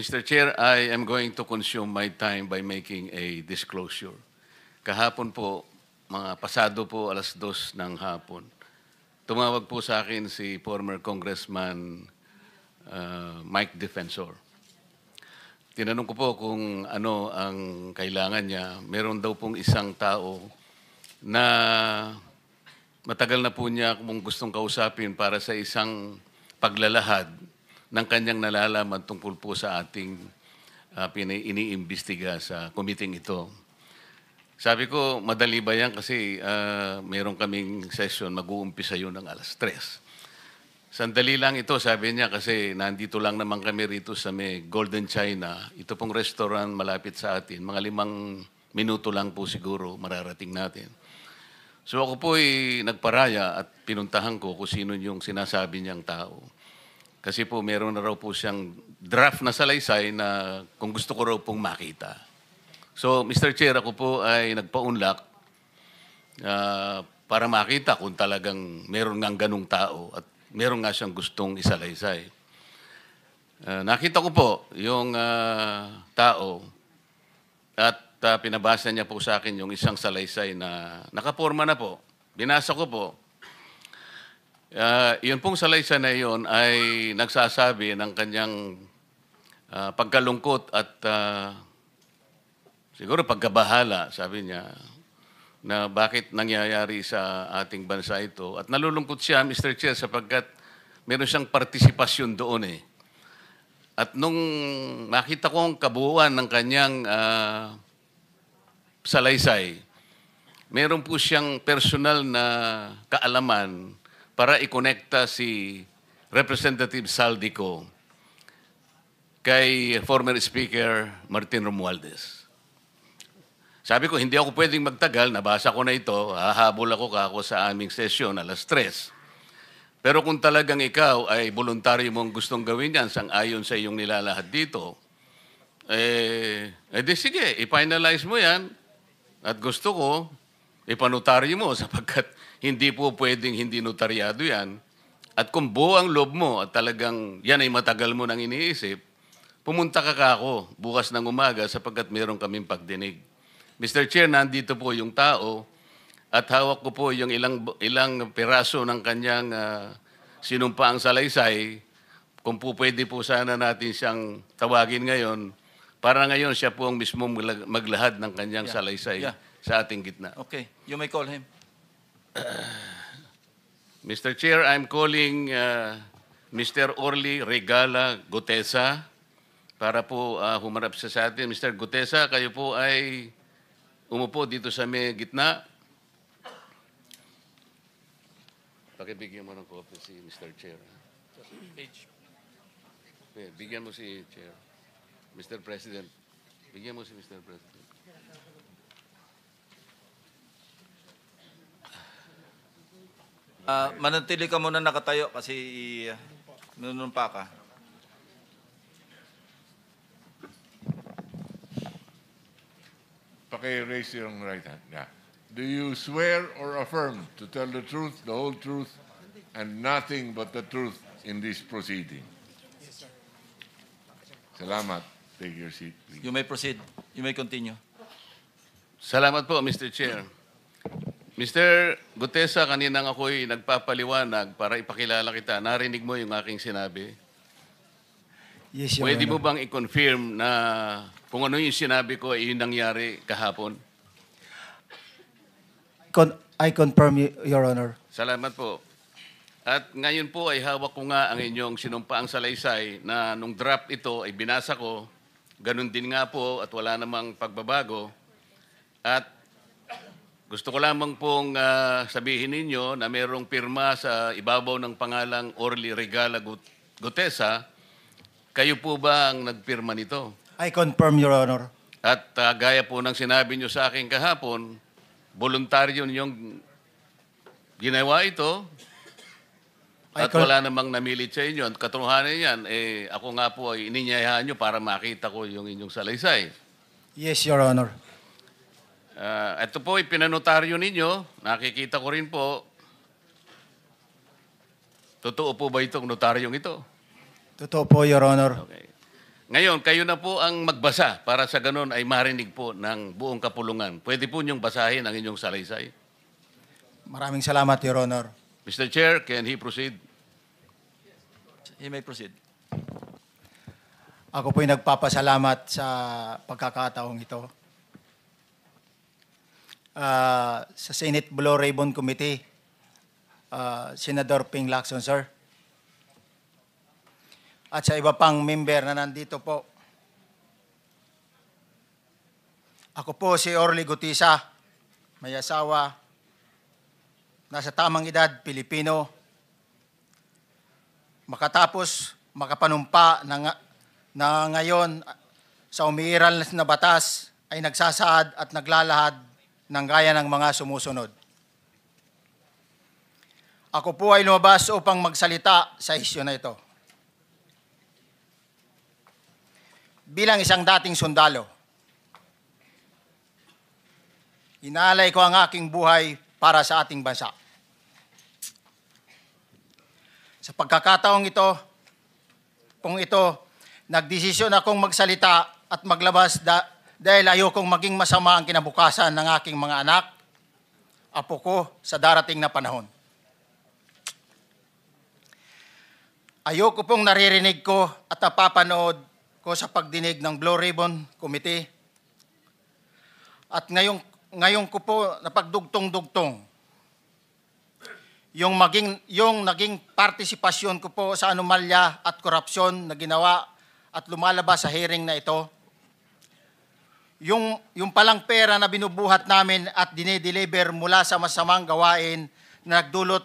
Mr. Chair, I am going to consume my time by making a disclosure. Kahapon po, mga pasado po 2:00 ng hapon, tumawag po sa akin si former Congressman Mike Defensor. Tinanong ko po kung ano ang kailangan niya. Meron daw pong isang tao na matagal na po niya kung gustong kausapin para sa isang paglalahad ng kanyang nalalaman tungkol po sa ating iniimbestiga sa committee ito. Sabi ko, madali ba yan kasi meron kaming session, mag-uumpisa yun ng 3:00. Sandali lang ito, sabi niya, kasi nandito lang naman kami rito sa may Golden China. Ito pong restaurant malapit sa atin. Mga 5 minuto lang po siguro mararating natin. So ako po ay nagparaya at pinuntahan ko kung sino yung sinasabi niyang tao. Kasi po meron na raw po siyang draft na salaysay na kung gusto ko raw pong makita. So Mr. Chair, ako po ay nagpaunlak para makita kung talagang meron ngang ganung tao at meron nga siyang gustong isalaysay. Nakita ko po yung tao at pinabasa niya po sa akin yung isang salaysay na nakaporma na po. Binasa ko po. Yun pong salaysay na yun ay nagsasabi ng kanyang pagkalungkot at siguro pagkabahala, sabi niya, na bakit nangyayari sa ating bansa ito. At nalulungkot siya, Mr. Chair, sapagkat meron siyang partisipasyon doon eh. At nung makita ko ang kabuuan ng kanyang salaysay, meron po siyang personal na kaalaman para ikonekta si Representative Saldico kay former Speaker Martin Romualdez. Sabi ko, hindi ako pwedeng magtagal, nabasa ko na ito, hahabol ako sa aming sesyon 3:00. Pero kung talagang ikaw ay voluntaryo mong gustong gawin yan sang-ayon sa iyong nilalahad dito, di sige, i-finalize mo yan at gusto ko, ipanotaryo mo sapagkat hindi po pwedeng hindi notaryado yan. At kung buo ang loob mo at talagang yan ay matagal mo nang iniisip, pumunta ka ako bukas ng umaga sapagkat meron kaming pagdinig. Mr. Chair, nandito po yung tao at hawak ko po yung ilang piraso ng kanyang sinumpaang salaysay. Kung po pwede po sana natin siyang tawagin ngayon, para ngayon siya po ang mismong maglahad ng kanyang salaysay sa ating gitna. Okay, you may call him. Mr. Chair, I'm calling Mr. Orly Regala Gutesa para po humarap sa atin. Mr. Gutesa, kayo po ay umupo dito sa may gitna. Pakibigyan mo ng copy si Mr. Chair. Bigyan mo si Chair. Mr. President. Bigyan mo si Mr. President. Manatili ka muna nakatayo kasi nunumpa ka. Raise your right hand. Yeah. Do you swear or affirm to tell the truth, the whole truth, and nothing but the truth in this proceeding? Yes, sir. Salamat. Take your seat, please. You may proceed. You may continue. Salamat po, Mr. Chair. Mr. Gutesa, kaninang ako'y nagpapaliwanag para ipakilala kita. Narinig mo yung aking sinabi? Yes, Your Pwede mo Honor. bang i-confirm na kung ano yung sinabi ko ay yung nangyari kahapon? I confirm, Your Honor. Salamat po. At ngayon po ay hawak ko nga ang inyong sinumpaang salaysay na nung draft ito ay binasa ko. Ganun din nga po at wala namang pagbabago. At gusto ko lamang pong sabihin ninyo na mayroong pirma sa ibabaw ng pangalang Orly Regala Gutesa. Kayo po ba ang nagpirma nito? I confirm, Your Honor. At gaya po ng sinabi nyo sa akin kahapon, voluntaryo ninyong ginawa ito at wala namang namilit sa inyo. At katotohanan yan, ako nga po ay ininyayahan nyo para makita ko yung inyong salaysay. Yes, Your Honor. Ito po, ipinanotaryo ninyo. Nakikita ko rin po. Totoo po ba itong notaryong ito? Totoo po, Your Honor. Okay. Ngayon, kayo na po ang magbasa para sa ganun ay marinig po ng buong kapulungan. Pwede po niyong basahin ang inyong salaysay. Maraming salamat, Your Honor. Mr. Chair, can he proceed? He may proceed. Ako po'y nagpapasalamat sa pagkakataong ito. Sa Senate Blue Ribbon Committee, Senador Ping Lacson, sir. At sa iba pang member na nandito po. Ako po si Orly Gutisa, may asawa, nasa tamang edad, Pilipino. Makatapos makapanumpa na ngayon sa umiiral na batas ay nagsasaad at naglalahad ng gaya ng mga sumusunod. Ako po ay lumabas upang magsalita sa isyu na ito. Bilang isang dating sundalo, inaalay ko ang aking buhay para sa ating bansa. Sa pagkakataong ito, nagdesisyon akong magsalita at maglabas dahil ayokong maging masama ang kinabukasan ng aking mga anak, apo ko sa darating na panahon. Ayoko pong naririnig ko at napapanood ko sa pagdinig ng Blue Ribbon Committee. At ngayon ko po napagdugtong-dugtong yung naging partisipasyon ko po sa anomalya at korupsyon na ginawa at lumalabas sa hearing na ito. Yung palang pera na binubuhat namin at dinideliver mula sa masamang gawain na nagdulot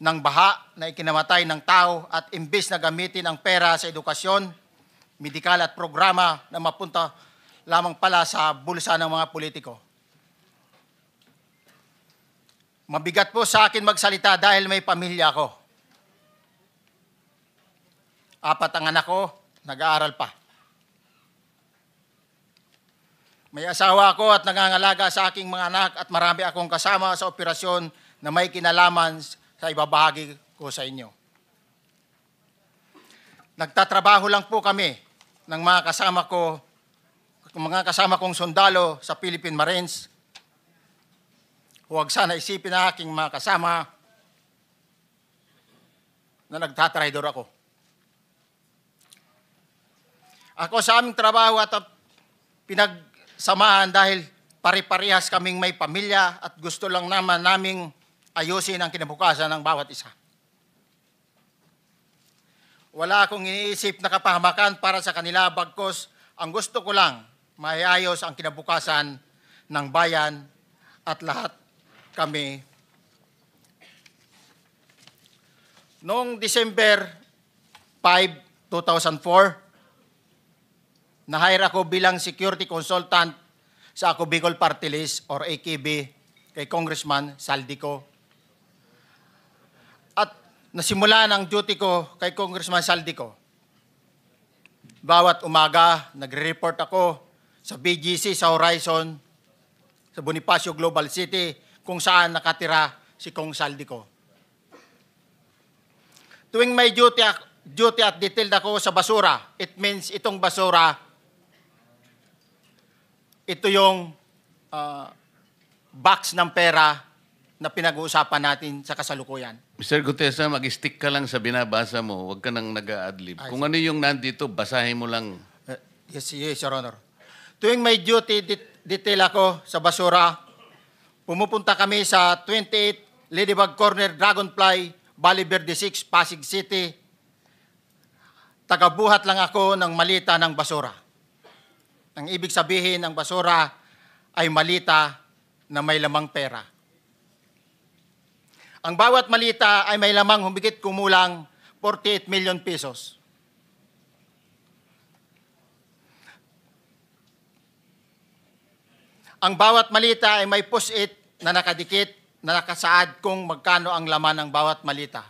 ng baha na ikinamatay ng tao at imbis na gamitin ang pera sa edukasyon, medikal at programa na mapunta lamang pala sa bulsa ng mga politiko. Mabigat po sa akin magsalita dahil may pamilya ko. 4 ang anak ko, nag-aaral pa. May asawa ako at nangangalaga sa aking mga anak at marami akong kasama sa operasyon na may kinalaman sa ibabahagi ko sa inyo. Nagtatrabaho lang po kami ng mga kasama kong sundalo sa Philippine Marines. Huwag sana isipin na aking mga kasama na nagtatraidor ako. Ako sa aming trabaho at pinagsamahan dahil pare-parehas kaming may pamilya at gusto lang naman naming ayusin ang kinabukasan ng bawat isa. Wala akong iniisip na kapahamakan para sa kanila, bagkus ang gusto ko lang maiayos ang kinabukasan ng bayan at lahat kami. Noong December 5, 2004, na-hire ako bilang security consultant sa Ako Bicol Party List or AKB kay Congressman Saldico. At nasimulan ang duty ko kay Congressman Saldico. Bawat umaga, nagre-report ako sa BGC sa Horizon, sa Bonifacio Global City, kung saan nakatira si Kong Saldico. Tuwing may duty at detailed ako sa basura, it means itong basura, ito yung box ng pera na pinag-uusapan natin sa kasalukuyan. Mr. Gutesa, mag-stick ka lang sa binabasa mo. Huwag ka nang nag-a-adlib. Kung ano yung nandito, basahin mo lang. Yes, Your Honor. Tuwing may duty detail ako sa basura, pumupunta kami sa 28 Ladybug Corner, Dragonfly, Valle Verde 6, Pasig City. Tagabuhat lang ako ng malita ng basura. Ang ibig sabihin ng basura ay malita na may lamang pera. Ang bawat malita ay may lamang humigit kumulang 48 million pesos. Ang bawat malita ay may post-it na nakadikit na nakasaad kung magkano ang laman ng bawat malita.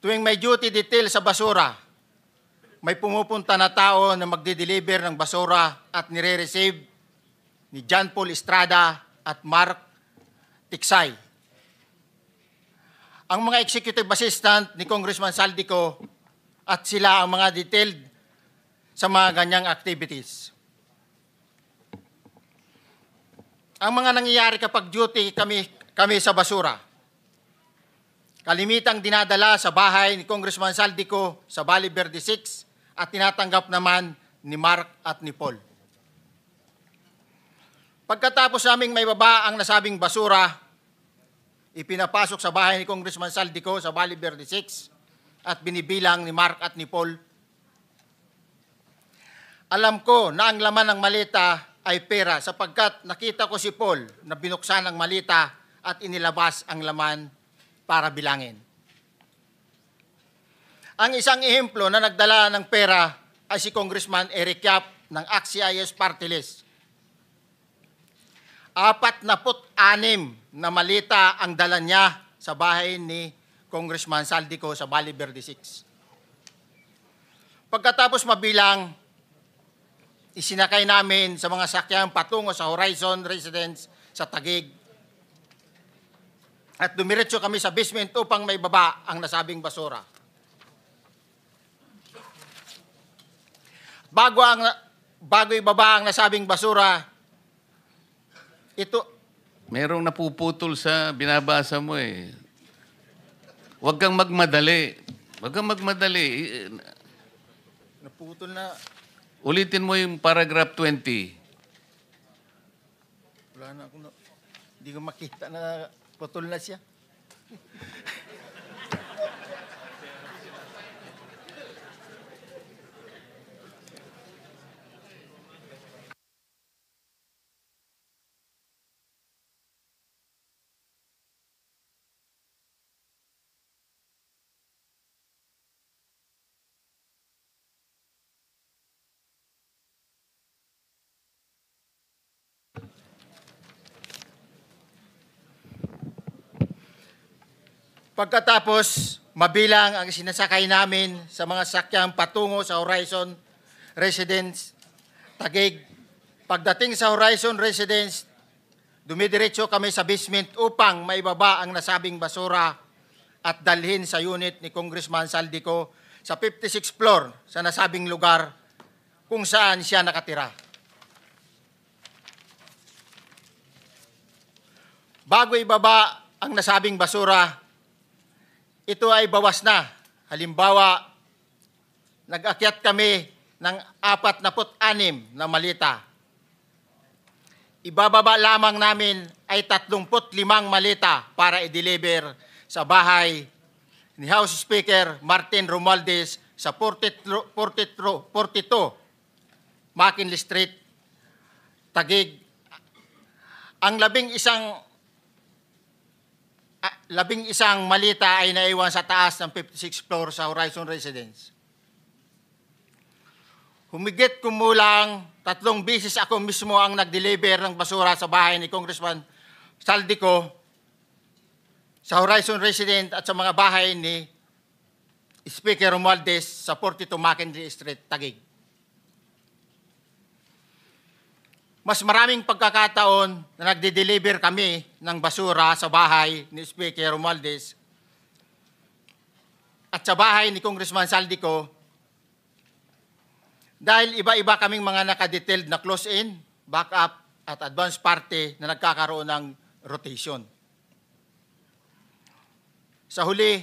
Tuwing may duty detail sa basura, may pumupunta na tao na magde-deliver ng basura at nire-receive ni John Paul Estrada at Mark Tiksay. Ang mga executive assistant ni Congressman Saldico at sila ang mga detailed sa mga ganyang activities. Ang mga nangyayari kapag duty kami sa basura, kalimitang dinadala sa bahay ni Congressman Saldico sa Valle Verde 6 at tinatanggap naman ni Mark at ni Paul. Pagkatapos naming may baba ang nasabing basura, ipinapasok sa bahay ni Congressman Saldico sa Valle Verde 6 at binibilang ni Mark at ni Paul. Alam ko na ang laman ng maleta ay pera sapagkat nakita ko si Paul na binuksan ang maleta at inilabas ang laman para bilangin. Ang isang ehemplo na nagdala ng pera ay si Congressman Eric Yap ng AXIS Party List. 46 na maleta ang dala niya sa bahay ni Congressman Saldico sa Valle Verde 6. Pagkatapos mabilang, isinakay namin sa mga sakyan patungo sa Horizon Residence sa Taguig. At dumiretso kami sa basement upang may baba ang nasabing basura. Bago ibaba ang nasabing basura, ito, Merong napuputol sa binabasa mo eh. Huwag kang magmadali. Huwag kang magmadali. naputol na, Ulitin mo yung paragraph 20. wala na ako, hindi ko makita na putol na siya. Pagkatapos, mabilang ang sinasakay namin sa mga sakyang patungo sa Horizon Residence, Taguig. Pagdating sa Horizon Residence, dumidiretso kami sa basement upang maibaba ang nasabing basura at dalhin sa unit ni Congressman Saldico sa 56th floor sa nasabing lugar kung saan siya nakatira. Bago ibaba ang nasabing basura, ito ay bawas na. Halimbawa, nag-akyat kami ng 46 na maleta. Ibababa lamang namin ay 35 maleta para i-deliver sa bahay ni House Speaker Martin Romualdez sa 42 McKinley Street, Taguig. Ang labing isang malita ay naiwan sa taas ng 56th floor sa Horizon Residence. Humigit kumulang 3 beses ako mismo ang nag-deliver ng basura sa bahay ni Congressman Saldico sa Horizon Residence at sa mga bahay ni Speaker Romualdez sa 42 McKinley Street, Taguig. Mas maraming pagkakataon na nagde-deliver kami ng basura sa bahay ni Speaker Romualdez at sa bahay ni Congressman Saldico dahil iba-iba kaming mga nakadetailed na close-in, back-up at advance party na nagkakaroon ng rotation. Sa huli,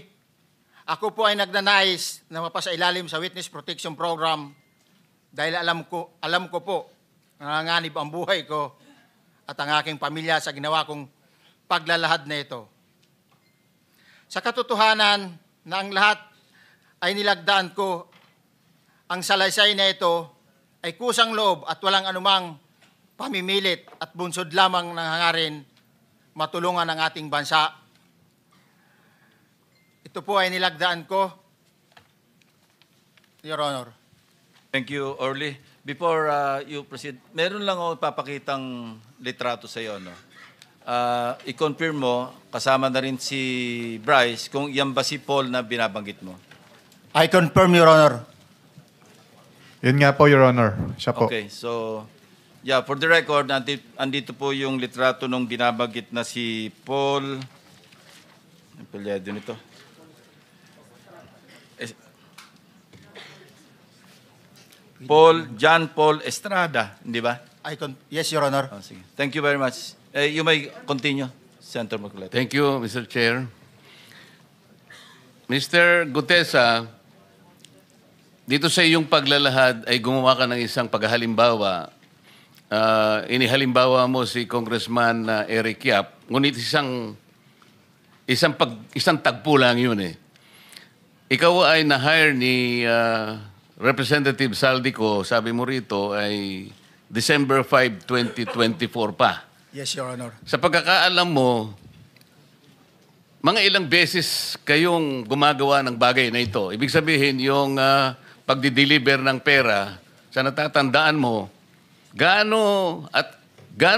ako po ay nagnanais na mapasailalim sa Witness Protection Program dahil alam ko po nanganganib ang buhay ko at ang aking pamilya sa ginawa kong paglalahad na ito. Sa katotohanan na ang lahat ay nilagdaan ko, ang salaysay na ito ay kusang loob at walang anumang pamimilit at bunsod lamang ng hangarin matulungan ang ating bansa. Ito po ay nilagdaan ko, Your Honor. Thank you, Orly. Before you proceed, meron lang ako papakitang litrato sa iyo, no? I-confirm mo, kasama na rin si Bryce, kung yan ba si Paul na binabanggit mo. I confirm, Your Honor. Yun nga po, Your Honor. Siya po. Okay, so, yeah, for the record, andito po yung litrato nung binabanggit na si Paul. Ang palyado nito. John Paul Estrada, hindi ba? Yes, Your Honor. Oh, sige. Thank you very much. You may continue, Senator Marcoleta. Thank you, Mr. Chair. Mr. Gutesa, dito sa iyong paglalahad ay gumawa ka ng isang paghalimbawa. Inihalimbawa mo si Congressman Eric Yap, ngunit isang tagpo lang yun eh. Ikaw ay na-hire ni Representative Saldico, sabi mo rito, ay December 5, 2024 pa. Yes, Your Honor. Sa pagkakaalam mo, mga ilang beses kayong gumagawa ng bagay na ito. Ibig sabihin, yung pagdi-deliver ng pera, sa natatandaan mo, gaano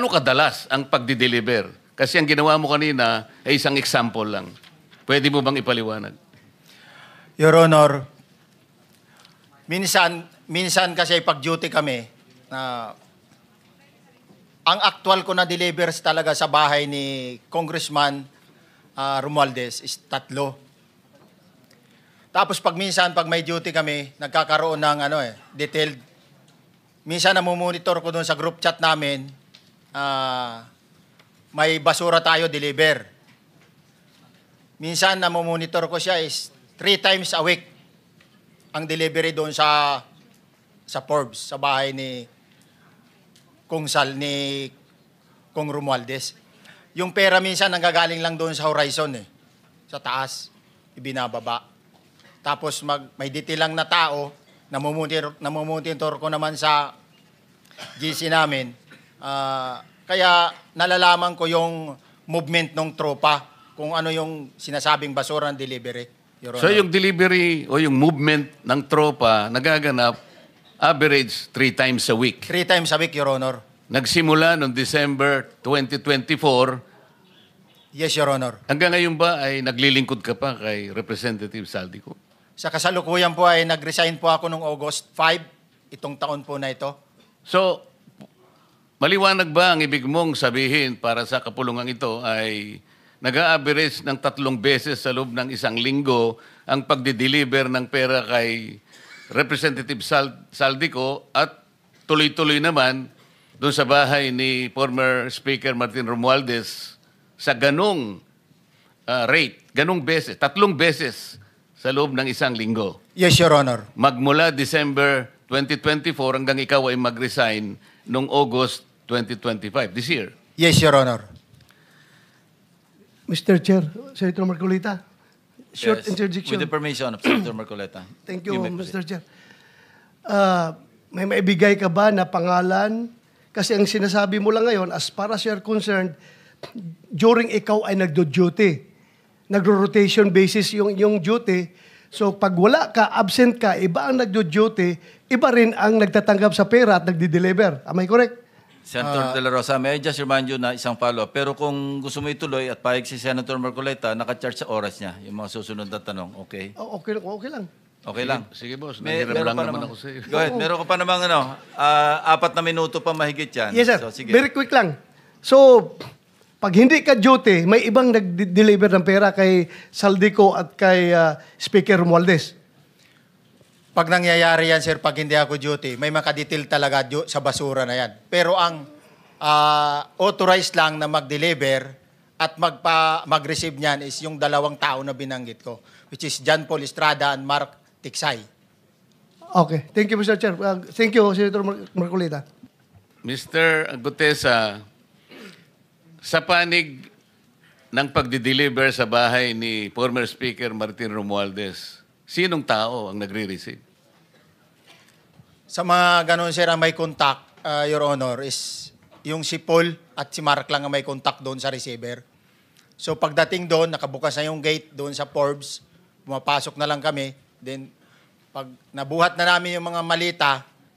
kadalas ang pagdi-deliver? Kasi ang ginawa mo kanina ay isang example lang. Pwede mo bang ipaliwanag? Your Honor, minsan kasi pag-duty kami, ang actual ko na delivers talaga sa bahay ni Congressman Romualdez is 3. Tapos pag may duty kami, nagkakaroon ng detailed. Minsan namumonitor ko doon sa group chat namin, may basura tayo deliver. Minsan namumonitor ko siya is 3 times a week ang delivery doon sa Forbes, sa bahay ni Kung Romualdez. Yung pera minsan nanggagaling lang doon sa horizon sa taas, ibinababa. Tapos may detail lang na tao, namumonitor ko naman sa GC namin. Kaya nalalaman ko yung movement ng tropa, kung ano yung sinasabing basura ng delivery. Your So Honor. yung delivery o yung movement ng tropa nagaganap average 3 times a week. 3 times a week, Your Honor. Nagsimula noong December 2024. Yes, Your Honor. Hanggang ngayon ba ay naglilingkod ka pa kay Representative Saldico? Sa kasalukuyan po ay nag-resign po ako noong August 5, itong taon po na ito. So, maliwanag ba ang ibig mong sabihin para sa kapulungan ito ay nag-a-average ng 3 beses sa loob ng isang linggo ang pagdi-deliver ng pera kay Representative Saldico at tuloy-tuloy naman doon sa bahay ni former Speaker Martin Romualdez sa ganong rate, ganong beses, 3 beses sa loob ng isang linggo. Yes, Your Honor. Magmula December 2024 hanggang ikaw ay mag-resign noong August 2025, this year. Yes, Your Honor. Mr. Chair, Senator Marcolita, short Yes. interjection. With the permission of Senator Marcoleta. Thank you, may Mr. proceed. Chair. May maibigay ka ba na pangalan? Kasi ang sinasabi mo lang ngayon, as far as you're concerned, during ikaw ay nagdo-duty, nagro-rotation basis yung duty. So pag wala ka, absent ka, iba ang nagdo-duty, iba rin ang nagtatanggap sa pera at nagdi-deliver. Am I correct? Senator De La Rosa, may I just remind you na isang follow-up. Pero kung gusto mo ituloy at pahig si Senator Marcoleta, naka-charge sa oras niya yung mga susunod na tanong. Okay? Okay lang. Okay lang. Sige boss, May- nanghiram meron lang pa naman namang- ako sa iyo. Go ahead. Meron ka pa namang 4 na minuto pa mahigit yan. Yes, sir. So, sige. Very quick lang. So, pag hindi ka duty, may ibang nag-deliver ng pera kay Saldico at kay Speaker Romualdez. Pag nangyayari yan, sir, pag hindi ako duty, may makadetail talaga sa basura na yan. Pero ang authorized lang na mag-deliver at mag-receive niyan is yung 2 tao na binanggit ko, which is John Paul Estrada and Mark Tiksay. Okay. Thank you, Mr. Chair. Thank you, Senator Marcolita. Mr. Gutesa, sa panig ng pagdi-deliver sa bahay ni former Speaker Martin Romualdez, sinong tao ang nagre-receive? Sa mga ganun, sir, ang may contact, Your Honor, is yung si Paul at si Mark lang ang may contact doon sa receiver. So pagdating doon, nakabukas na yung gate doon sa Forbes, pumapasok na lang kami. Then pag nabuhat na namin yung mga malita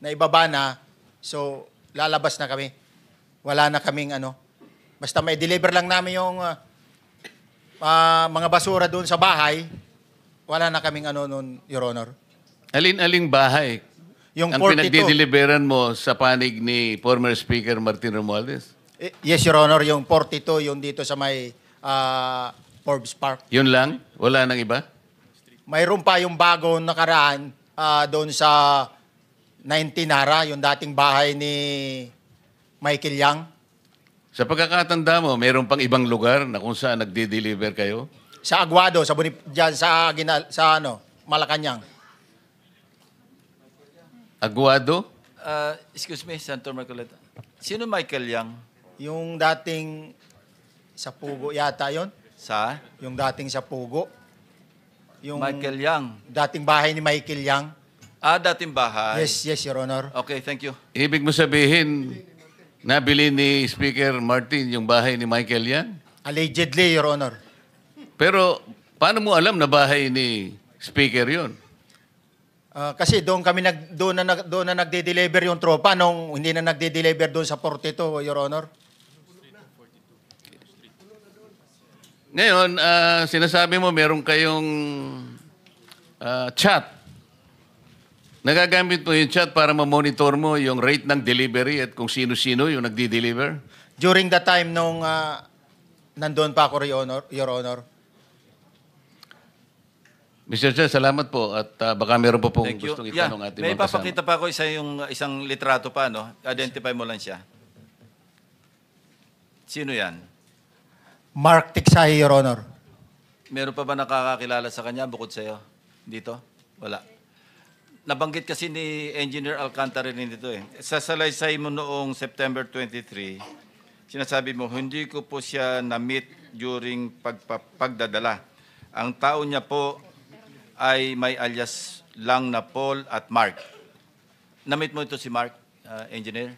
na ibaba na, so lalabas na kami. Wala na kaming basta may deliver lang namin yung mga basura doon sa bahay, wala na kaming noon, Your Honor. Alin-aling bahay Yung ang 42. pinagdi-deliveran mo sa panig ni former Speaker Martin Romualdez? Yes, Your Honor, yung 42, yung dito sa may Forbes Park. Yun lang? Wala nang iba? Mayroon pa yung bago nakaraan doon sa 19 Nara, yung dating bahay ni Michael Yang. Sa pagkakatanda mo, mayroon pang ibang lugar na kung saan nagde-deliver kayo? Sa Aguado, dyan sa, Malacanang. Aguado? Excuse me, Senator Marcoleta. Sino Michael Yang? Yung dating sa Pugo yata yon. Sa? Yung dating sa Pugo. Yung Michael Yang. dating bahay ni Michael Yang. Dating bahay. Yes, Your Honor. Okay, thank you. Ibig mo sabihin, nabili ni Speaker Martin yung bahay ni Michael yan? Allegedly, Your Honor. Pero paano mo alam na bahay ni Speaker yon? Kasi doon na nagde-deliver yung tropa nung hindi na nagde-deliver doon sa 42, Your Honor. Ngayon, sinasabi mo meron kayong chat. Nagagamit mo yung chat para ma-monitor mo yung rate ng delivery at kung sino-sino yung nagdi-deliver? During the time nung nandoon pa ako, Your Honor. Mr. Chair, salamat po at baka meron pa pong Thank you. gustong itanong ating May mga kasama. papakita pa ako isang litrato pa, no? Identify mo lang siya. Sino yan? Mark Tiksahi, Your Honor. Meron pa ba nakakakilala sa kanya bukod sa'yo? Dito? Wala. Nabanggit kasi ni Engineer Alcantara rin dito eh. Sa salaysay mo noong September 23, sinasabi mo, hindi ko po siya na-meet during pagdadala. Ang tao niya po ay may alias lang na Paul at Mark. Na-meet mo ito si Mark, Engineer?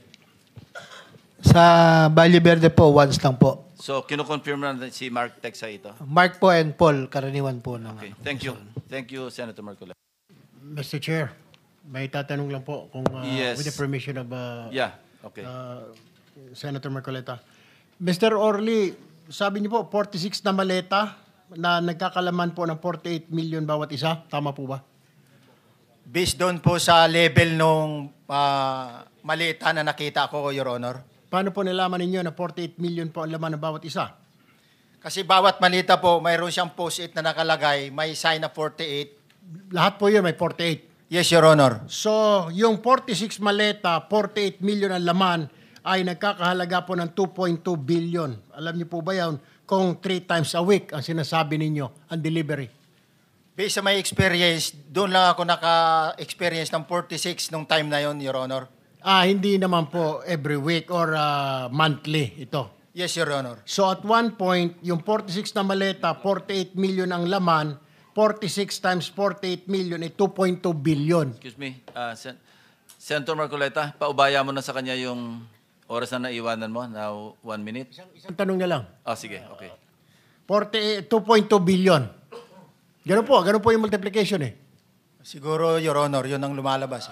Sa Valle Verde po, once lang po. So, kinukonfirm na si Mark Texa ito? Mark po and Paul, karaniwan po ng Okay, thank you. Thank you, Senator Marcola. Mr. Chair, may tatanong lang po kung Yes. with the permission of Yeah, okay. Senator Marcoleta. Mr. Orly, sabi niyo po 46 na maleta na nagkakalaman po ng 48 million bawat isa. Tama po ba? Based doon po sa level nung malita na nakita ko, Your Honor. Paano po nalaman ninyo na 48 million po ang laman ng bawat isa? Kasi bawat malita po, mayroon siyang post-it na nakalagay, may sign na 48. Lahat po yun may 48. Yes, Your Honor. So, yung 46 maleta, 48 million ang laman ay nagkakahalaga po ng 2.2 billion. Alam niyo po ba yan kung 3 times a week ang sinasabi ninyo ang delivery? Based sa my experience, doon lang ako naka-experience ng 46 nung time na yon, Your Honor. Hindi naman po every week or monthly ito. Yes, Your Honor. So at one point, yung 46 na maleta, 48 million ang laman, 46 times 48 million ay 2.2 billion. Excuse me, Senator Marcoleta, paubaya mo na sa kanya yung oras na naiwanan mo, now 1 minute. Isang tanong na lang. Sige, okay. 2.2 billion. Ganun po yung multiplication eh. Siguro, Your Honor, yun ang lumalabas.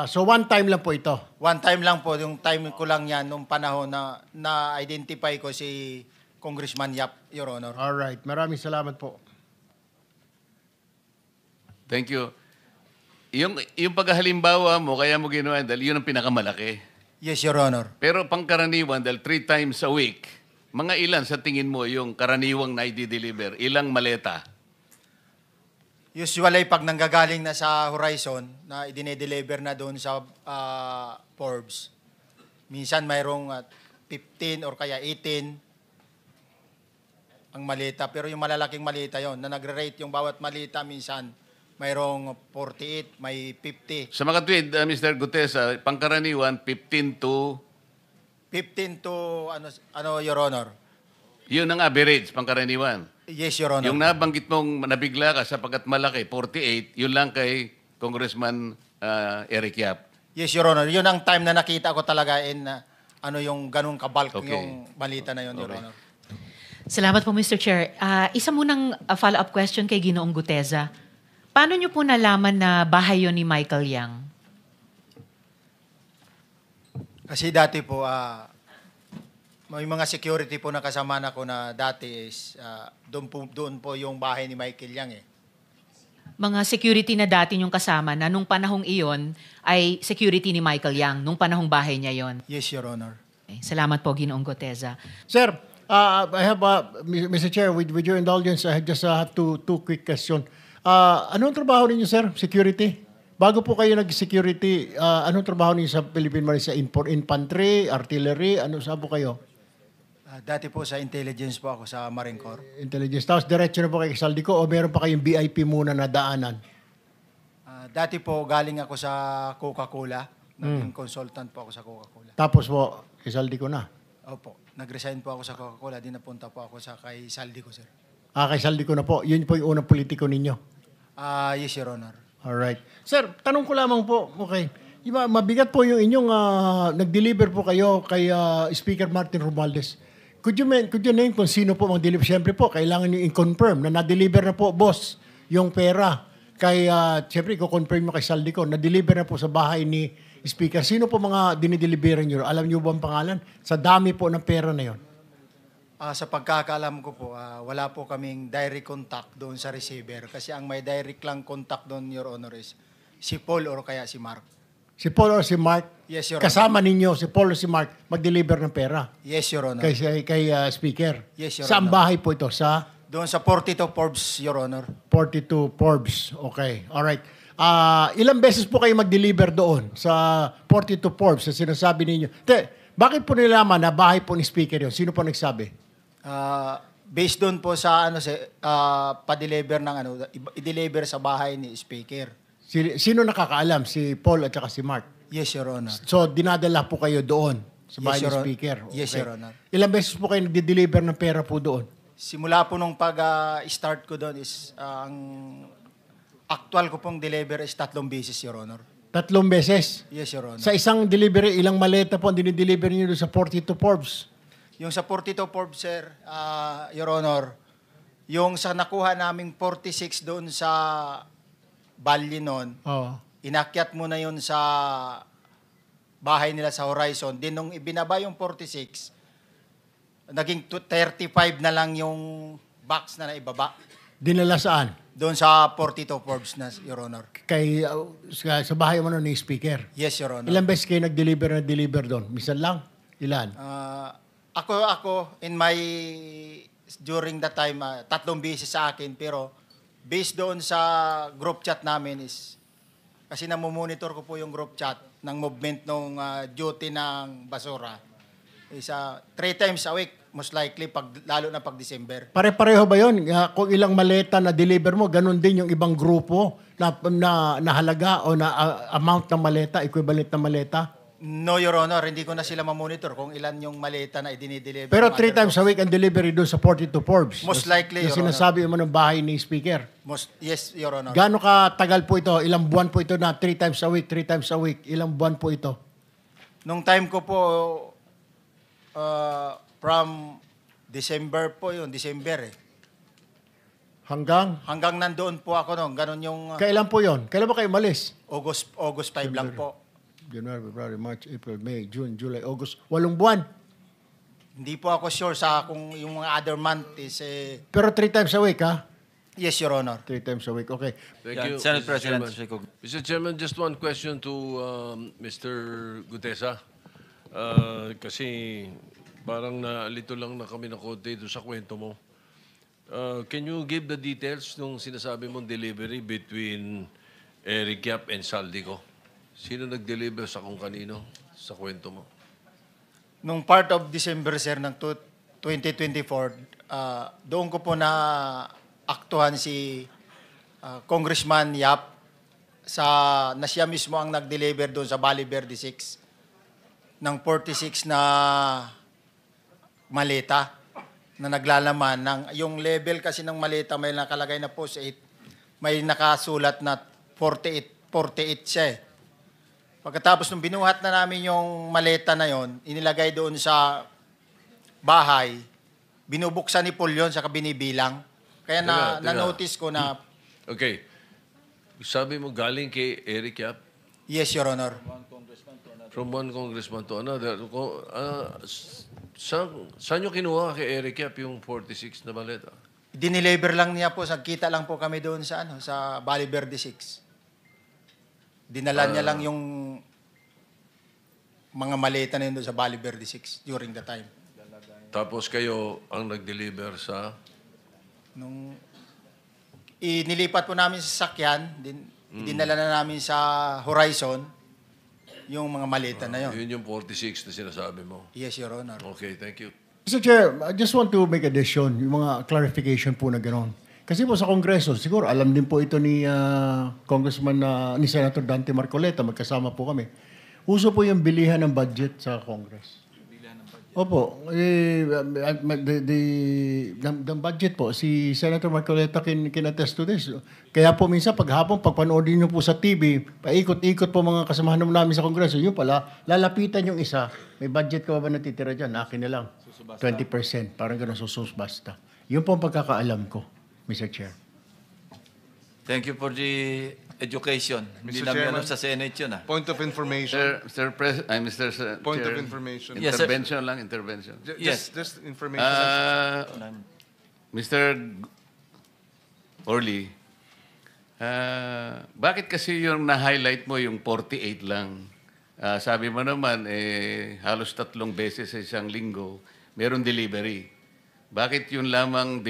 So one time lang po ito. One time lang po, yung time ko lang yan, nung panahon na na-identify ko si Congressman Yap, Your Honor. Alright, maraming salamat po. Thank you. Yung paghalimbawa mo, kaya mo ginawa, dahil yun ang pinakamalaki. Yes, Your Honor. Pero pangkaraniwan, dahil 3 times a week, mga ilan sa tingin mo yung karaniwang na i-deliver? Ilang maleta? Usually, pag nanggagaling na sa Horizon, na idine-deliver na doon sa Forbes, minsan mayroong 15 or kaya 18 ang malita. Pero yung malalaking malita yon na nagre-rate yung bawat malita, minsan mayroong 48, may 50. Sa mga tweet, Mr. Gutes, pangkaraniwan, 15 to 15 to, Your Honor? Yun ang average, pangkaraniwan. Yes, Your Honor. Yung nabanggit mong nabigla ka sapagkat malaki, 48, yun lang kay Congressman Eric Yap. Yes, Your Honor. Yun ang time na nakita ko talaga yung ganung kabalk Okay. yung balita na yun, Your Okay. Honor. Salamat po, Mr. Chair. Isa munang follow-up question kay Ginoong Guteza. Paano niyo po nalaman na bahay yun ni Michael Yang? Kasi dati po, may mga security po na kasama na ko na dati is doon po yung bahay ni Michael Yang eh. Mga security na dati niyong kasama na nung panahong iyon ay security ni Michael Yang, nung panahong bahay niya yon. Yes, Your Honor. Okay. Salamat po, Ginoong Guteza. Sir, I have, Mr. Chair, with your indulgence, I just have two quick questions. Anong trabaho ninyo, sir? Security? bago po kayo nag-security, anong trabaho niyo sa Philippine Marine? Sa infantry, artillery, ano saan po kayo? Dati po sa intelligence po ako sa Marine Corps. Intelligence. Tapos diretso na po kay Saldico o meron pa kayong VIP muna na daanan? Dati po galing ako sa Coca-Cola. Naging consultant po ako sa Coca-Cola. Tapos po, kay Saldico na? Opo. Nag-resign po ako sa Coca-Cola. Di napunta po ako sa kay Saldico, sir. Kay Saldico na po. Yun po yung unang politiko ninyo? Yes, Your Honor. Alright. Sir, tanong ko lamang po, okay. Mabigat po yung inyong nag-deliver po kayo kay Speaker Martin Romualdez. Could you name kung sino po mag-deliver? Siyempre po, kailangan nyo i-confirm na na-deliver na po, boss, yung pera. Siyempre, i-confirm mo kay Saldico, na-deliver na po sa bahay ni Speaker. Sino po mga dinideliveran nyo? Alam nyo ba ang pangalan? Sa dami po ng pera na yon. Sa pagkakaalam ko po, wala po kaming direct contact doon sa receiver. Kasi ang may direct lang contact doon, Your Honor, is si Paul or kaya si Mark. Si Paul or si Mark? Yes, Your Honor. Kasama ninyo, si Paul or si Mark, mag-deliver ng pera? Yes, Your Honor. Kay Speaker? Yes, Your Saan Honor. bahay po ito? Doon sa 42 Forbes, Your Honor. 42 Forbes. Okay. Alright. Ilang beses po kayo mag-deliver doon sa 42 Forbes sa sinasabi ninyo? Bakit po nilaman na bahay po ni Speaker yun? Sino po nagsabi? Based doon po sa pa-deliver ng i-deliver sa bahay ni Speaker. Sino nakakaalam? Si Paul at saka si Mark? Yes, Your Honor. So, dinadala po kayo doon sa bahay ni Speaker? Yes, Your Honor. Ilang beses po kayo nag-deliver ng pera po doon? Simula po nung pag-start ko doon is ang actual ko pong deliver is 3 beses, Your Honor. 3 beses? Yes, Your Honor. Sa isang delivery, ilang maleta po ang dinideliver niyo doon sa 42 Forbes? Yung sa 42 Forbes, sir, Your Honor, yung sa nakuha naming 46 doon sa Bali noon, inakyat mo na yun sa bahay nila sa Horizon. Din nung ibinaba yung 46, naging 35 na lang yung box na naibaba. Dinala saan? Doon sa 42 Forbes na, Your Honor. Sa bahay mo ni Speaker? Yes, Your Honor. Ilang beses kayo nag-deliver doon? Minsan lang? Ilan? Ako, during that time, 3 beses sa akin, pero based doon sa group chat namin is, kasi namumonitor ko po yung group chat ng movement ng duty ng basura, is 3 times a week, most likely, lalo na pag December. Pare-pareho ba yun? Kung ilang maleta na deliver mo, ganun din yung ibang grupo na halaga o na amount ng maleta, equivalent ng maleta? No, Your Honor, hindi ko na sila mamonitor kung ilan yung maleta na idinideliver. Pero 3 times a week ang delivery doon sa 42 Forbes. Most likely, Your Honor. Sinasabi mo ng bahay ni Speaker. Yes, Your Honor. Gaano katagal po ito? Ilang buwan po ito na 3 times a week, 3 times a week? Ilang buwan po ito? Nung time ko po, from December po yun, December eh. Hanggang nandoon po ako noon. Ganon yung kailan po yon? Kailan ba kayo malis? August 5 lang po. January, February, March, April, May, June, July, August. 8 buwan. Hindi po ako sure sa kung yung mga other month is Pero 3 times a week, ha? Yes, Your Honor. 3 times a week, okay. Thank you, Senate Mr. President Chairman. Chico. Mr. Chairman, just one question to Mr. Gutesa. Kasi parang nalito lang na kami ng konti doon sa kwento mo. Can you give the details nung sinasabi mong delivery between Eric Yap and Saldico? Sino nag-deliver sa kung kanino sa kwento mo? Nung part of December, sir, ng 2024, doon ko po na aktuhan si Congressman Yap na siya mismo ang nag-deliver doon sa Valle Verde 6 ng 46 na maleta na naglalaman ng yung level kasi ng maleta may nakalagay na post 8, may nakasulat na 48 siya eh. Pagkatapos nung binuhat na namin yung maleta na yon, inilagay doon sa bahay, binubuksan ni Paul yun, saka binibilang. Kaya na-notice ko na... Okay. Sabi mo galing kay Eric Yap? Yes, Your Honor. From one congressman to another. Saan nyo kinuha kay Eric Yap yung 46 na maleta? Dineliver lang niya po, kita lang po kami doon sa sa Valle Verde 6. Dinala niya lang yung mga maleta na yun doon sa Valle Verde 6 during the time. Tapos kayo ang nag-deliver sa... Nung inilipat po namin sa sakyan, Idinala na namin sa Horizon yung mga maleta na yon. Yun yung 46 na sinasabi mo. Yes, Your Honor. Okay, thank you. Mr. Chair, I just want to make a decision, yung mga clarification po na gano'n. Kasi po sa Kongreso, siguro alam din po ito ni ni Senator Dante Marcoleta, magkasama po kami. Uso po yung bilihan ng budget sa Congress. Opo, the budget po, si Senator Marcoleta can attest to this. Kaya po minsan paghapon, pagpanoodin niyo po sa TV, paikot-ikot po mga kasamahan namin sa Kongreso, yun pala, lalapitan yung isa, may budget ka ba natitira dyan? Akin na lang, 20%, parang gano'n, basta. Yun po ang pagkakaalam ko, Mr. Chair. Thank you for the education. Hindi Mr. namin Chairman. alam sa Senate yun. Point of information. Point Chair, of information. Yes, sir. Intervention lang, intervention. Yes. Just information. Mr. Orly, bakit kasi yung na-highlight mo yung 48 lang? Sabi mo naman, halos 3 beses sa isang linggo, meron delivery. Bakit yun lamang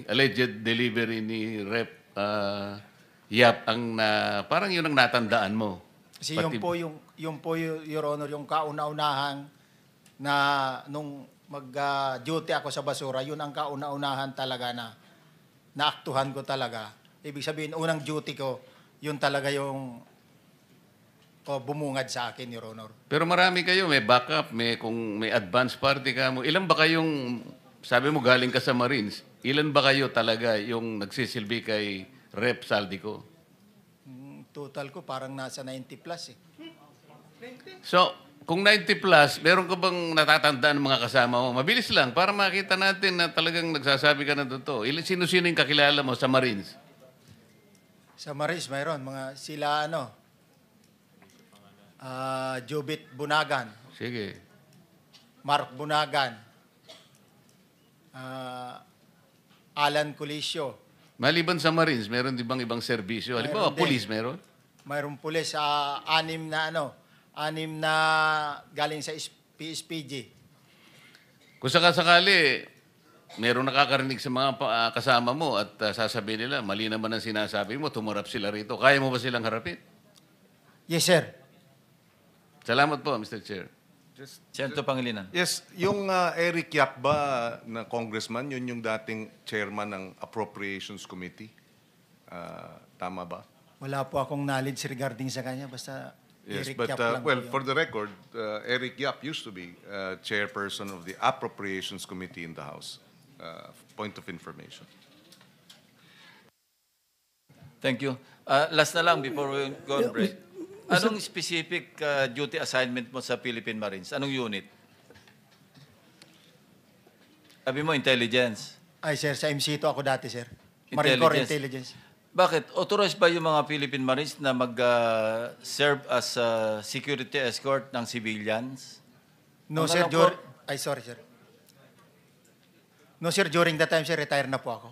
alleged delivery ni Rep. Yap ang parang yun ang natandaan mo? Kasi yung po, Your Honor, yung kauna-unahan na nung mag-duty ako sa basura, yun ang kauna-unahan talaga na naaktuhan ko talaga. Ibig sabihin, unang duty ko, yun talaga yung bumungad sa akin, Your Honor. Pero marami kayo, may backup, kung may advance party ka mo. Ilan ba kayong, sabi mo galing ka sa Marines, ilan ba kayo talaga yung nagsisilbi kay Rep. Saldico? Total ko parang nasa 90 plus eh. So, kung 90 plus, meron ka bang natatandaan ng mga kasama mo? Mabilis lang, para makita natin na talagang nagsasabi ka na totoo. Sino-sino yung kakilala mo sa Marines? Sa Marines, mayroon. Sila Jubit Bunagan, Sige. Mark Bunagan, Alan Colisio. Maliban sa Marines, meron di bang ibang serbisyo? Halimbawa, Mayroon din. police meron? Mayroong pulis, 6 na galing sa PSPG. Kung sakasakali, meron nakakarinig sa mga kasama mo at sasabihin nila, mali naman ang sinasabi mo, tumarap sila rito. Kaya mo ba silang harapin? Yes, sir. Salamat po, Mr. Chair. Senator Pangilinan. Yes, yung Eric Yap ba na congressman, yun yung dating chairman ng Appropriations Committee? Tama ba? Wala po akong knowledge regarding sa kanya. Basta Yes, Eric but Yap lang well, po yun. for the record, Eric Yap used to be chairperson of the Appropriations Committee in the House. Point of information. Thank you. Last na lang before we go on break. Anong specific duty assignment mo sa Philippine Marines? Anong unit? Sabi mo, intelligence. Ay, sir, sa MC2 ako dati, sir. Marine Corps Intelligence. Bakit? Authorized ba yung mga Philippine Marines na mag-serve as security escort ng civilians? No, Ang sir. alam ko- Sorry, sir. No, sir. During that time, sir, retire na po ako.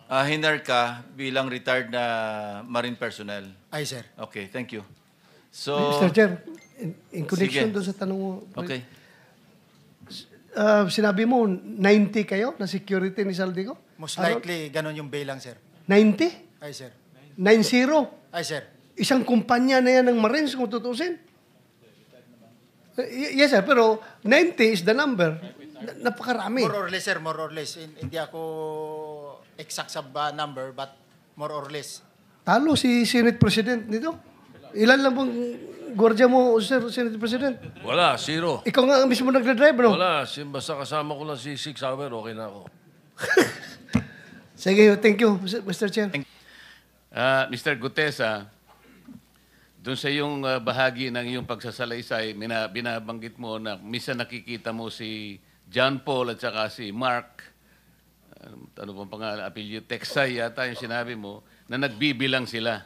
Hinar ka bilang retired na Marine personnel. Ay, sir. Okay, thank you. So, Mr. Chair, in connection Sige. doon sa tanong mo, okay. Sinabi mo, 90 kayo na security ni Saldico? Most likely, ganun yung bilang, sir. 90? Ay, sir. 90? Ay, sir. Isang kumpanya na yan ng Marines kung tutusin. Yes, sir, pero 90 is the number. Napakarami. More or less, sir. More or less. Hindi ako exact sa number, but more or less. Talo si Senate President nito. Ilan lang bang gwardiya mo, Sir Senate President? Wala, zero. Ikaw nga ang mismo nagdadrive, no? Wala, basta kasama ko lang si 6 hour, okay na ako. Sige, thank you, Mr. Chair. Mr. Gutesa, doon sa iyong bahagi ng iyong pagsasalaysay, binabanggit mo na minsan nakikita mo si John Paul at saka si Mark, ano pang pangalan, apelyido, Texay yata yung sinabi mo, na nagbibilang sila.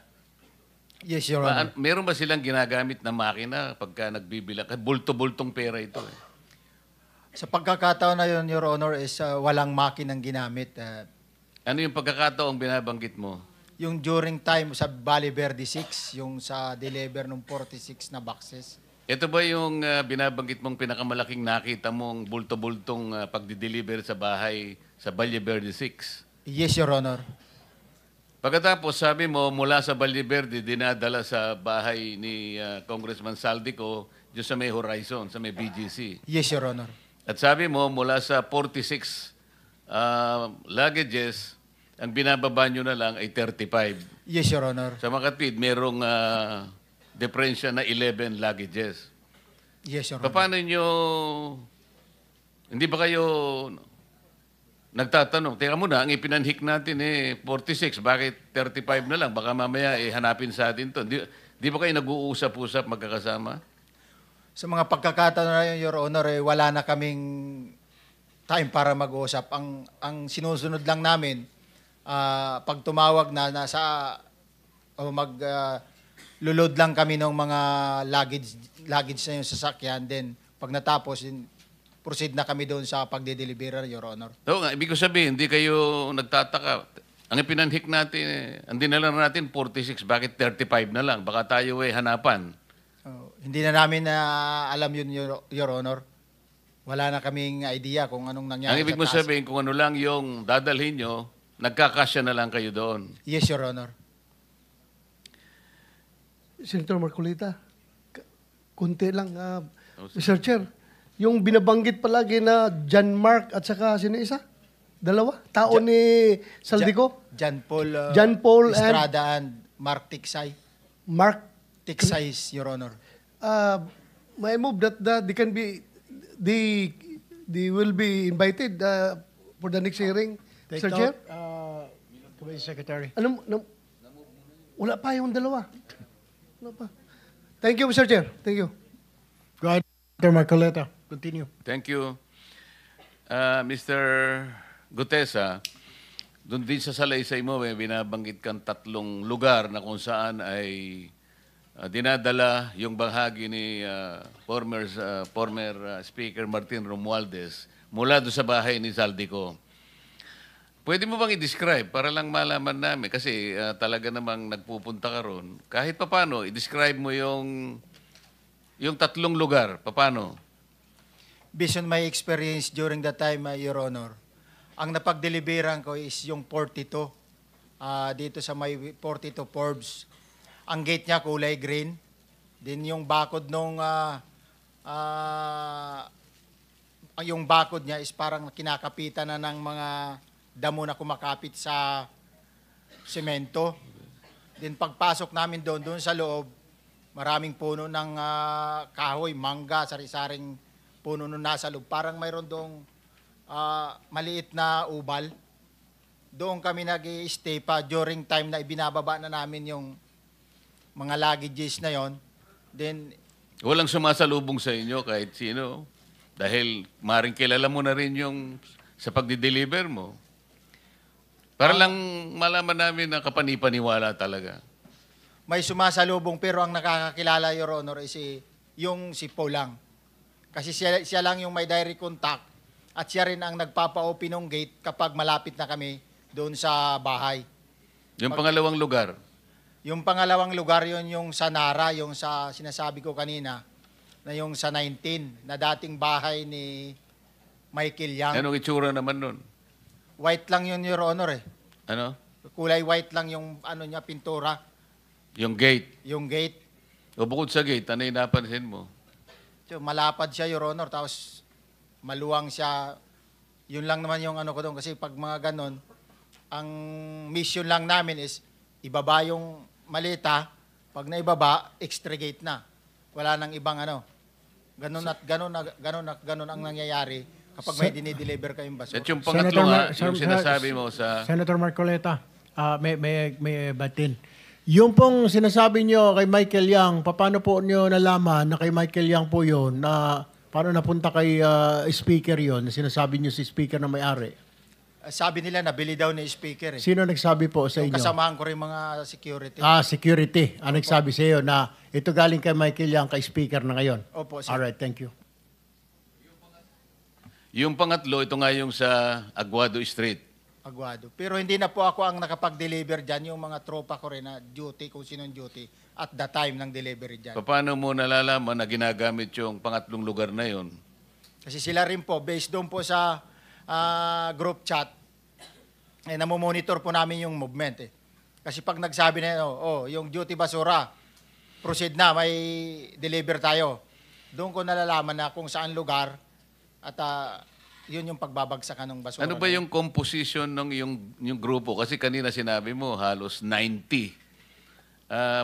Yes, Your Honor. Meron ba silang ginagamit na makina pagka nagbibilang? Bulto-bultong pera ito eh. Sa pagkakataon na yun, Your Honor, is walang makinang ginamit. Ano yung pagkakataong binabanggit mo? Yung during time sa Valle Verde 6, yung sa deliver ng 46 na boxes. Ito ba yung binabanggit mong pinakamalaking nakita mong bulto-bultong pagdi-deliver sa bahay sa Valle Verde 6? Yes, Your Honor. Pagkatapos, sabi mo, mula sa Valle Verde, dinadala sa bahay ni Congressman Saldico, dyan sa may Horizon, sa may BGC. Yes, Your Honor. At sabi mo, mula sa 46 luggages, ang binababa nyo na lang ay 35. Yes, Your Honor. Sa Makatwid, merong diferensya na 11 luggages. Yes, Your Honor. Paano nyo, hindi ba kayo nagtatanong, teka muna, ang ipinanhik natin 46, bakit 35 na lang? Baka mamaya hanapin sa atin to. Di ba kayo nag-uusap-usap magkakasama? Sa mga pagkakataon na yun, Your Honor, wala na kaming time para mag-uusap. Ang sinusunod lang namin, pag tumawag na nasa lulod lang kami ng mga luggage na yung sasakyan, then pag natapos, proceed na kami doon sa pagde-deliver, Your Honor. Oo nga, ibig ko sabihin, hindi kayo nagtataka. Ang ipinanhik natin, ang dinala natin 46, bakit 35 na lang? Baka tayo hanapan. Hindi na namin alam yun, Your Honor. Wala na kaming idea kung anong nangyari Ang ibig mo sabihin, kung ano lang yung dadalhin nyo, nagkakasya na lang kayo doon. Yes, Your Honor. Senator Marcolita, kunti lang. Mr. Chair, yung binabanggit palagi na John Mark at saka sino isa? Dalawa? Tao ni Saldico? John Paul Estrada and Mark Tiksay. Mark Tiksay, Your Honor. May move that they will be invited for the next hearing, Take Mr. Chair? Committee Secretary. Wala pa yung dalawa. Wala pa. Thank you, Mr. Chair. Thank you. Go ahead, Senator Marcoleta. Continue. Thank you. Mr. Gutesa, doon din sa salaysay mo, binabanggit kang 3 lugar na kung saan ay dinadala yung bahagi ni former Speaker Martin Romualdez mula doon sa bahay ni Saldico. Pwede mo bang i-describe para lang malaman namin? Kasi talaga namang nagpupunta ka ron. Kahit papano, i-describe mo yung 3 lugar. Paano? Based on my experience during that time, Your Honor, ang napag-deliveran ko is yung 42. Dito sa may 42 Forbes. Ang gate niya kulay green. Then yung bakod yung bakod niya is parang kinakapitan na ng mga damo na kumakapit sa semento. Then pagpasok namin doon sa loob, maraming puno ng kahoy, mangga, sari-saring puno nung nasa loob. Parang mayroon doong maliit na ubal. Doon kami nag-i-stay pa during time na ibinababa na namin yung mga luggages na yon. Then, walang sumasalubong sa inyo kahit sino. Dahil maring kilala mo na rin yung sa pagdi-deliver mo. Para lang malaman namin na kapanipaniwala talaga. May sumasalubong pero ang nakakakilala, Your Honor, is si Paul lang. Kasi siya lang yung may direct contact at siya rin ang nagpapa-open ng gate kapag malapit na kami doon sa bahay. Yung pangalawang lugar? Yung pangalawang lugar, yun yung sa Nara, yung sa sinasabi ko kanina, na yung sa 19, na dating bahay ni Michael Yang. Anong itsura naman nun? White lang yun, Your Honor Ano? Kulay white lang yung niya, pintura. Yung gate? Yung gate. O bukod sa gate, ano yung napansin mo? So, malapad siya, Your Honor, tapos maluwang siya. Yun lang naman yung ko doon. Kasi pag mga ganon, ang mission lang namin is ibaba yung malita. Pag naibaba, extra gate na. Wala nang ibang Ganon at ganon ang nangyayari kapag may dinideliver kayong basura. At yung pangatlo yung sinasabi mo sa... Senator Marcoleta, may batin. Yung pong sinasabi nyo kay Michael Yang, paano po nyo nalaman na kay Michael Yang po yun, na paano napunta kay speaker yon, na sinasabi nyo si speaker na may-ari? Sabi nila, nabili daw ni speaker. Sino nagsabi po sa inyo? Kasamahan ko rin mga security. Security. Ang nagsabi sa iyo na ito galing kay Michael Yang, kay speaker na ngayon? Opo, sir. Alright, thank you. Yung pangatlo, ito nga yung sa Aguado Street. Aguado. Pero hindi na po ako ang nakapag-deliver dyan. Yung mga tropa ko rin na duty, kung sinong duty, at the time ng delivery dyan. Paano mo nalalaman na ginagamit yung pangatlong lugar na yon? Kasi sila rin po, based doon po sa group chat, namomonitor po namin yung movement. Kasi pag nagsabi na, yung duty basura, proceed na, may deliver tayo. Doon ko nalalaman na kung saan lugar at yun yung pagbabagsakan ng basura. Ano ba yung composition ng yung grupo? Kasi kanina sinabi mo, halos 90.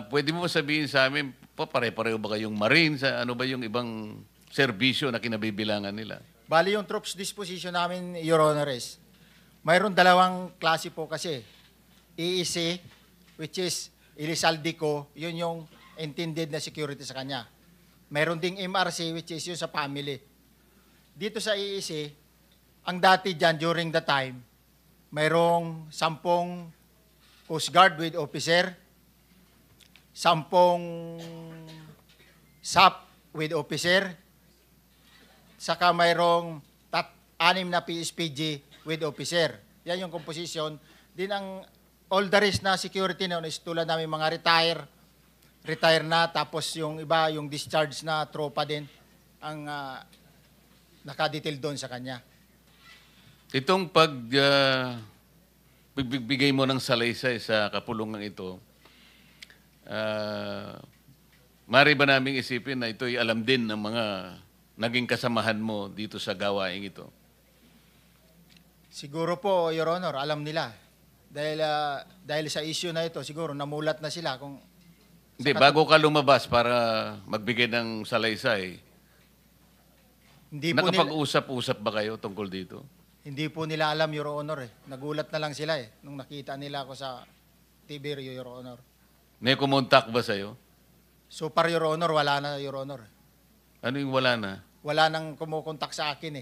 Pwede mo sabihin sa amin, pare-pareho ba kayong Marines? Ano ba yung ibang serbisyo na kinabibilangan nila? Bali yung troops disposition namin, Your Honor, is mayroon dalawang klase po kasi. EEC, which is Elizaldico, yun yung intended na security sa kanya. Mayroon ding MRC, which is yun sa family. Dito sa EEC, ang dati dyan during the time, mayroong 10 Coast Guard with officer, 10 SAP with officer, saka mayroong 6 na PSPG with officer. Yan yung composition. Din ang all the rest na security noon is tulad namin mga retire na, tapos yung iba, yung discharge na tropa din, ang nakadetail doon sa kanya. Itong pagbigay mo ng salaysay sa kapulungan ito, mari ba naming isipin na ito'y alam din ng mga naging kasamahan mo dito sa gawaing ito? Siguro po, Your Honor, alam nila. Dahil sa issue na ito, siguro namulat na sila kung... Hindi, bago ka lumabas para magbigay ng salaysay, Hindi po nila, nakapag-usap-usap ba kayo tungkol dito? hindi po nila alam, Your Honor. Nagulat na lang sila nung nakita nila ako sa TV, Your Honor. May kumontak ba sa'yo? So far, Your Honor, wala na, Your Honor. Ano yung wala na? Wala nang kumukontak sa akin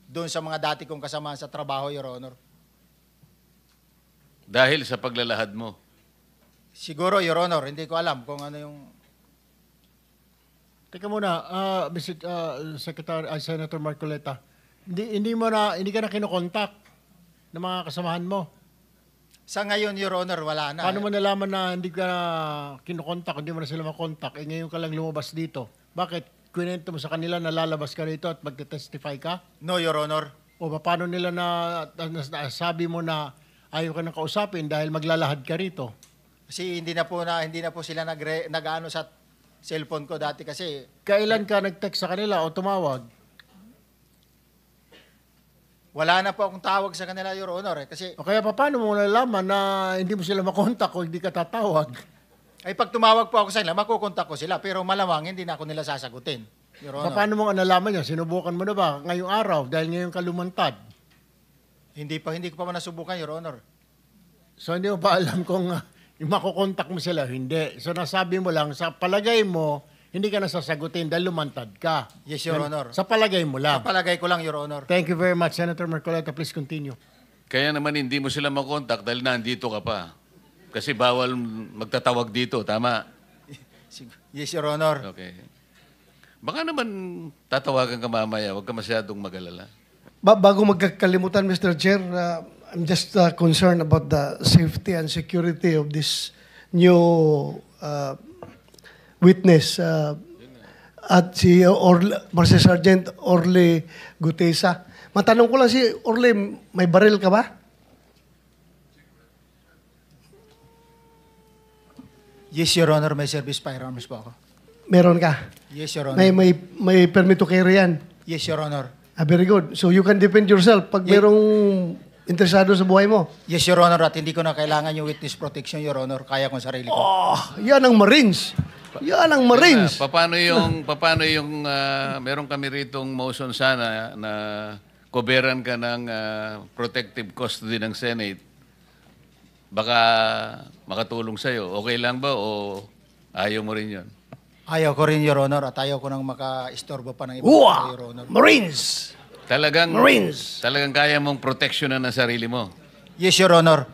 doon sa mga dati kong kasama sa trabaho, Your Honor. Dahil sa paglalahad mo. Siguro, Your Honor, hindi ko alam kung ano yung... Teka muna, Mr. Senator Marcoleta, hindi ka na kinokontak ng mga kasamahan mo. Sa ngayon, Your Honor, wala na. Paano mo nalaman na hindi ka na kinokontak, hindi mo na sila makontak, ngayon ka lang lumabas dito? Bakit? Kwento mo sa kanila na lalabas ka rito at magte-testify ka? No, Your Honor. O paano nila sabi mo na ayaw ka nang kausapin dahil maglalahad ka rito? Kasi hindi na po sila nag-ano sa cellphone ko dati kasi. Kailan ka nag-text sa kanila o tumawag? Wala na po akong tawag sa kanila, Your Honor. Kasi O kaya paano mo nalaman na hindi mo sila makontak o hindi ka tatawag? ay pag tumawag po ako sa kanila, makukontak ko sila. Pero malamang hindi na ako nila sasagutin, Your Honor. Paano mo nalaman yun? Sinubukan mo na ba ngayong araw dahil ngayon ka lumantad? Hindi ko pa nasubukan, Your Honor. So hindi mo pa alam kung makukontak mo sila? Hindi. So nasabi mo lang, sa palagay mo, hindi ka nasasagutin dahil lumantad ka. Yes, Your Honor. Sa palagay mo lang. Sa palagay ko lang, Your Honor. Thank you very much, Senator Marcoleta. Please continue. Kaya naman hindi mo sila makontak dahil nandito ka pa. Kasi bawal magtatawag dito, tama? Yes, Your Honor. Okay. Baka naman tatawagan ka mamaya, huwag ka masyadong mag-alala. Bago magkakalimutan, Mr. Chair, I'm just concerned about the safety and security of this new witness at si Master Sergeant Orly Gutesa. Matanong ko lang si Orly, may baril ka ba? Yes, Your Honor. May service firearms po ako. Meron ka? Yes, Your Honor. May permit to carry yan? Yes, Your Honor. Very good. So you can defend yourself pag merong interesado sa buhay mo? Yes, Your Honor. At hindi ko na kailangan yung witness protection, Your Honor. Kaya kong sarili ko. Oh, yan ang Marines. Yan ang Marines. Paano yung meron kami ritong motion sana na koberan ka ng protective custody ng Senate. Baka makatulong sa'yo. Okay lang ba o ayaw mo rin yun? Ayaw ko rin, Your Honor. At ayaw ko nang maka-istorbo pa ng iba, Your Honor. Marines! Talagang kaya mong proteksyonan ang sarili mo? Yes, Your Honor.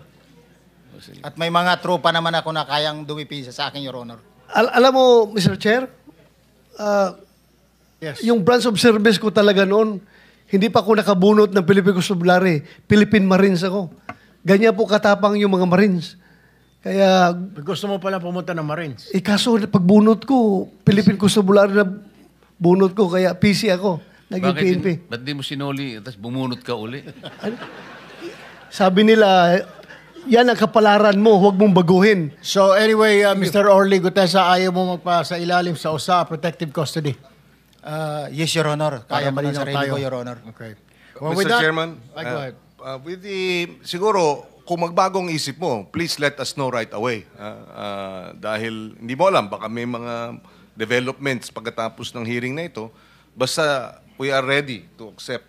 At may mga tropa naman ako na kayang dumipisa sa akin, Your Honor. Alam mo, Mr. Chair, Yes. yung branch of service ko talaga noon, hindi pa ako nakabunot ng Philippine Constabulary. Philippine Marines ako. Ganyan po katapang yung mga Marines. Kaya, Gusto mo pala pumunta ng Marines? kaso pagbunot ko, Philippine Constabulary na bunot ko, kaya PC ako. Naging PNP. Ba't di mo sinuli, tapos bumunot ka uli? Sabi nila, yan ang kapalaran mo, huwag mong baguhin. So anyway, Mr. Orly Gutesa, ayaw mo magpasa ilalim sa OSA protective custody. Yes, Your Honor. Kaya Para pa ng malinaw sarili tayo. ko, Your Honor. Okay. Mr. Chairman, Go ahead. with siguro, kung magbagong isip mo, please let us know right away. Dahil hindi mo alam, baka may mga developments pagkatapos ng hearing na ito. Basta we are ready to accept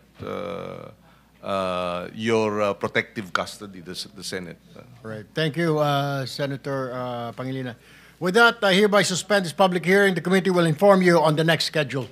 your protective custody, the Senate. All right. Thank you, Senator Pangilinan. With that, I hereby suspend this public hearing. The committee will inform you on the next schedule.